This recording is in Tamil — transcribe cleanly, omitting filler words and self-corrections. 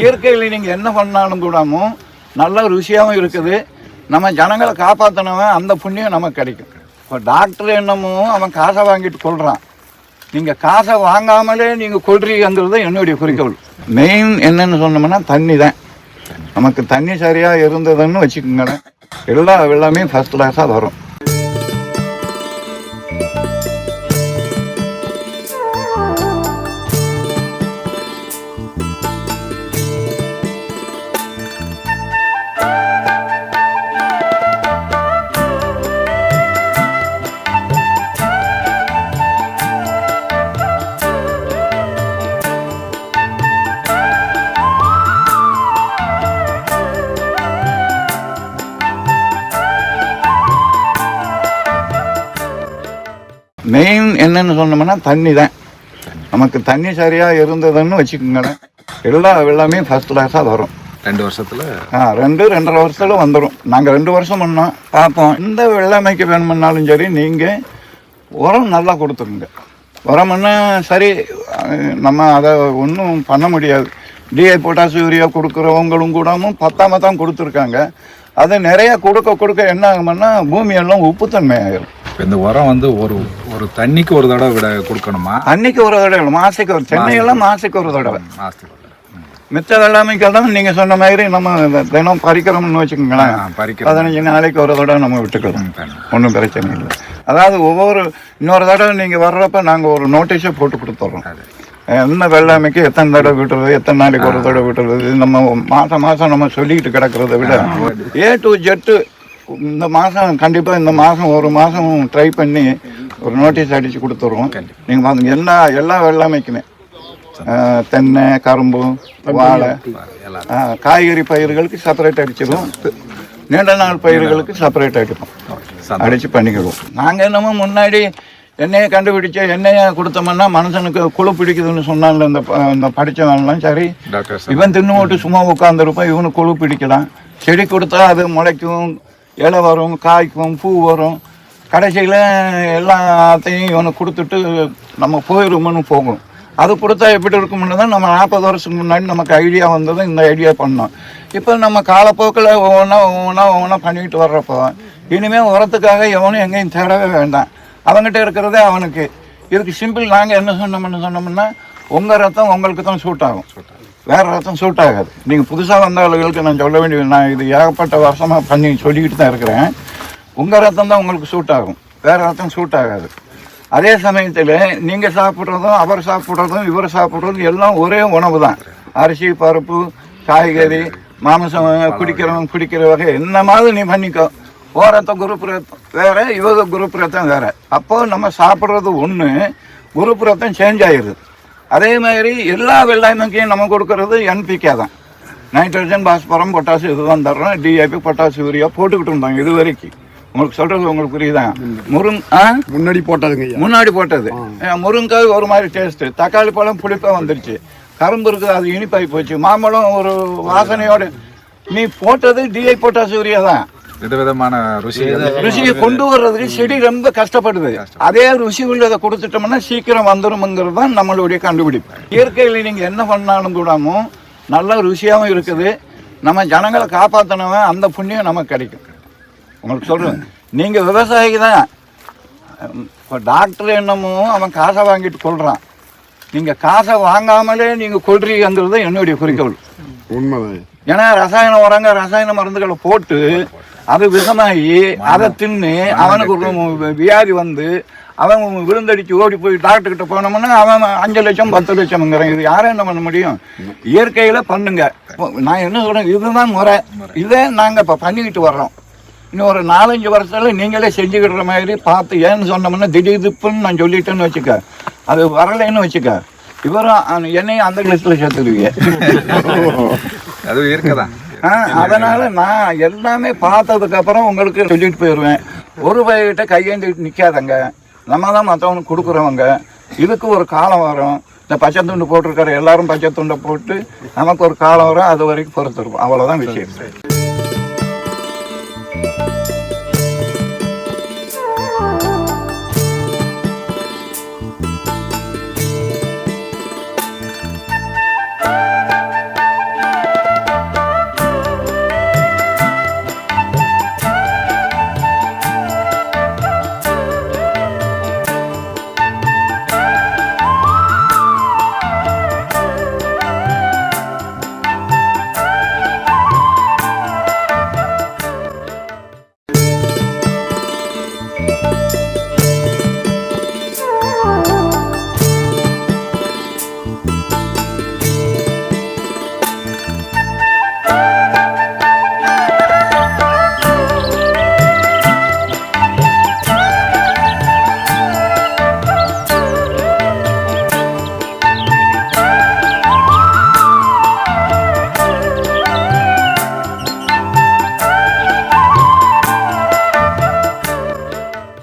இயற்கையில் நீங்கள் என்ன பண்ணாலும் கூடாமும் நல்ல ருசியாகவும் இருக்குது. நம்ம ஜனங்களை காப்பாற்றினவன் அந்த புண்ணியம் நமக்கு கிடைக்கும். இப்போ டாக்டர் என்னமோ அவன் காசை வாங்கிட்டு கொள்கிறான், நீங்கள் காசை வாங்காமலே நீங்கள் கொள்றீங்கிறது என்னுடைய குறிக்கோள். மெயின் என்னன்னு சொன்னோம்னா தண்ணி தான். நமக்கு தண்ணி சரியாக இருந்ததுன்னு வச்சுக்கோங்களேன், எல்லாமே ஃபஸ்ட் கிளாஸாக வரும். மெயின் என்னன்னு சொன்னோம்னா தண்ணி தான். நமக்கு தண்ணி சரியாக இருந்ததுன்னு வச்சுக்கோங்களேன், எல்லாமே ஃபஸ்ட் கிளாஸாக வரும். 2 வருஷத்தில் 2.5 வருஷத்தில் வந்துடும். நாங்கள் 2 வருஷம் பண்ணோம் பார்ப்போம். இந்த வெள்ளாமைக்கு வேணுமுன்னாலும் சரி, நீங்கள் உரம் நல்லா கொடுத்துருங்க. உரம்னா சரி, நம்ம அதை ஒன்றும் பண்ண முடியாது. டிஐ பொட்டாஸ் யூரியா கொடுக்குறவங்களும் கூடவும் பத்தாம தான் கொடுத்துருக்காங்க. அது நிறையா கொடுக்க என்ன ஆகும்னா பூமியெல்லாம் உப்புத்தன்மை ஆகிடும். இந்த உரம் வந்து ஒரு தண்ணிக்கு ஒரு தடவை விட கொடுக்கணுமா? தண்ணிக்கு ஒரு தடவை, மாசத்துக்கு ஒரு. சென்னையெல்லாம் மாசத்துக்கு ஒரு தடவை. மிச்ச வெள்ளாமைக்கெல்லாம் நீங்கள் சொன்ன மாதிரி நம்ம தினம் பறிக்கிறோம்னு வச்சுக்கோங்களேன், 15 நாளைக்கு ஒரு தடவை நம்ம விட்டுக்கலாம், ஒன்றும் பிரச்சனை இல்லை. அதாவது இன்னொரு தடவை நீங்கள் வர்றப்ப நாங்கள் ஒரு நோட்டீஸை போட்டு கொடுத்துட்றோம். என்ன வெள்ளாமைக்கு எத்தனை தடவை விட்டுறது, எத்தனை நாளைக்கு ஒரு தடவை விட்டுறது. நம்ம மாதம் நம்ம சொல்லிக்கிட்டு கிடக்கிறத விட A to Z இந்த மாதம் கண்டிப்பாக, இந்த மாதம் ஒரு மாதம் ட்ரை பண்ணி ஒரு நோட்டீஸ் அடித்து கொடுத்துருவோம். நீங்கள் பாருங்க, எல்லா வெள்ளாமைக்குமே தென்னை, கரும்பு, வாழை, காய்கறி பயிர்களுக்கு செப்பரேட் அடிச்சிடுவோம், நீண்ட நாள் பயிர்களுக்கு செப்பரேட் அடித்து பண்ணிக்கிடுவோம். நாங்கள் என்னமோ முன்னாடி எண்ணெயை கண்டுபிடிச்ச எண்ணெயை கொடுத்தோம்னா மனுஷனுக்கு குழு பிடிக்குதுன்னு சொன்னால இந்த படித்தவன்லாம் சரி, இவன் தின்னு போட்டு சும்மா உட்காந்துருப்பான், இவனுக்கு குழு பிடிக்கலாம். செடி கொடுத்தா அது முளைக்கும், இலை வரும், காய்க்கும், பூ வரும். கடைசியில் எல்லாத்தையும் இவனுக்கு கொடுத்துட்டு நம்ம போயிடுமோன்னு போகும். அது கொடுத்தா எப்படி இருக்கும்னு தான் நம்ம 40 வருஷத்துக்கு முன்னாடி நமக்கு ஐடியா வந்தது. இந்த ஐடியா பண்ணோம். இப்போ நம்ம காலப்போக்கில் ஒவ்வொன்றா பண்ணிக்கிட்டு வர்றப்போ இனிமேல் உரத்துக்காக எவனும் எங்கேயும் தேடவே வேண்டாம். அவங்ககிட்ட இருக்கிறதே அவனுக்கு. இதுக்கு சிம்பிள். நாங்கள் என்ன சொன்னோம்னா, உங்கள் ரத்தம் உங்களுக்கு தான் சூட் ஆகும், வேறு ரத்தம் சூட் ஆகாது. நீங்கள் புதுசாக வந்த ஆளுகளுக்கு நான் சொல்ல வேண்டியது, நான் இது ஏகப்பட்ட வருஷமாக பண்ணி சொல்லிக்கிட்டு தான் இருக்கிறேன். உங்கள் ரத்தம் தான் உங்களுக்கு சூட் ஆகும், வேறு ரத்தம் சூட் ஆகாது. அதே சமயத்தில் நீங்கள் சாப்பிட்றதும் அவர் சாப்பிட்றதும் இவர் சாப்பிட்றதும் எல்லாம் ஒரே உணவு தான். அரிசி, பருப்பு, காய்கறி, மாமிசம் குடிக்கிற வகை என்ன மாதிரி நீ பண்ணிக்கோ. ஓரத்தம் குரூப் ரத்தம் வேறு, இவங்க குரூப் ரத்தம் வேறு. அப்போது நம்ம சாப்பிட்றது ஒன்று, குரூப் ரத்தம் சேஞ்ச் ஆகிடுது. அதே மாதிரி எல்லா வெள்ளாமைக்கையும் நம்ம கொடுக்கறது NPK தான். நைட்ரஜன், பாஸ்பரம், பொட்டாசு இதுதான் தர்றோம். DAP, பொட்டாசு, யூரியா போட்டுக்கிட்டு இருந்தாங்க இது வரைக்கும். உங்களுக்கு சொல்கிறது உங்களுக்கு புரியுதா? முன்னாடி போட்டது முருங்காய் ஒரு மாதிரி டேஸ்ட்டு, தக்காளி பழம் புளிப்பாக வந்துருச்சு, கரும்பு இருக்குது அது இனிப்பாகி போச்சு, மாம்பழம் ஒரு வாசனையோடு. நீ போட்டது DI பொட்டாசு யூரியா தான். விதவிதமான ருசியை கொண்டு வர்றதுக்கு செடி ரொம்ப கஷ்டப்படுது. அதே ருசி உள்ளதை கொடுத்துட்டோம்னா சீக்கிரம் வந்துடும்ங்கிறது தான் நம்மளுடைய கண்டுபிடிப்பு. இயற்கையில் நீங்கள் என்ன பண்ணாலும் கூடாமும் நல்ல ருசியாகவும் இருக்குது. நம்ம ஜனங்களை காப்பாற்றினவன் அந்த புண்ணியம் நமக்கு கிடைக்கும். உங்களுக்கு சொல்கிறேன், நீங்கள் விவசாயிக்கு தான். இப்போ டாக்டர் என்னமோ அவன் காசை வாங்கிட்டு கொள்கிறான், நீங்கள் காசை வாங்காமலே நீங்கள் கொள்றீங்கிறது என்னுடைய குறிக்கோள். உண்மைதான். ஏன்னா ரசாயன உரங்க, ரசாயன மருந்துகளை போட்டு அது விஷமாகி அதை தின்னு அவனுக்கு ஒரு வியாதி வந்து அவன் விழுந்தடிச்சு ஓடி போய் டாக்டர்கிட்ட போனோம்னா அவன் 5 லட்சம் 10 லட்சம்ங்கிறான். இது யாரும் என்ன பண்ண முடியும்? இயற்கையில் பண்ணுங்க. நான் என்ன சொல்கிறேன், இதுதான் முறை. இதே நாங்கள் இப்போ பண்ணிக்கிட்டு வர்றோம். இன்னும் ஒரு 4-5 வருஷத்தில் நீங்களே செஞ்சுக்கிற மாதிரி பார்த்து. ஏன்னு சொன்னோம்னா திடீர்னு நான் சொல்லிட்டேன்னு வச்சுக்க, அது வரலைன்னு வச்சுக்க, இவரும் என்னையும் அந்த லிஸ்ட்டில் சேர்த்துடுவீங்க. அது இருக்கதான். அதனால் நான் எல்லாமே பார்த்ததுக்கப்புறம் உங்களுக்கு சொல்லிட்டு போயிடுவேன். ஒரு பையகிட்ட கையேந்திட்டு நிற்காதங்க, நம்ம தான் மற்றவனுக்கு கொடுக்குறவங்க. இதுக்கு ஒரு காலம் வரும். இந்த பச்சை துண்டு போட்டிருக்கிற எல்லாரும் பச்சை துண்டை போட்டு நமக்கு ஒரு காலம் வரும், அது வரைக்கும் பொறுத்திருக்கும். அவ்வளோதான் விஷயம்.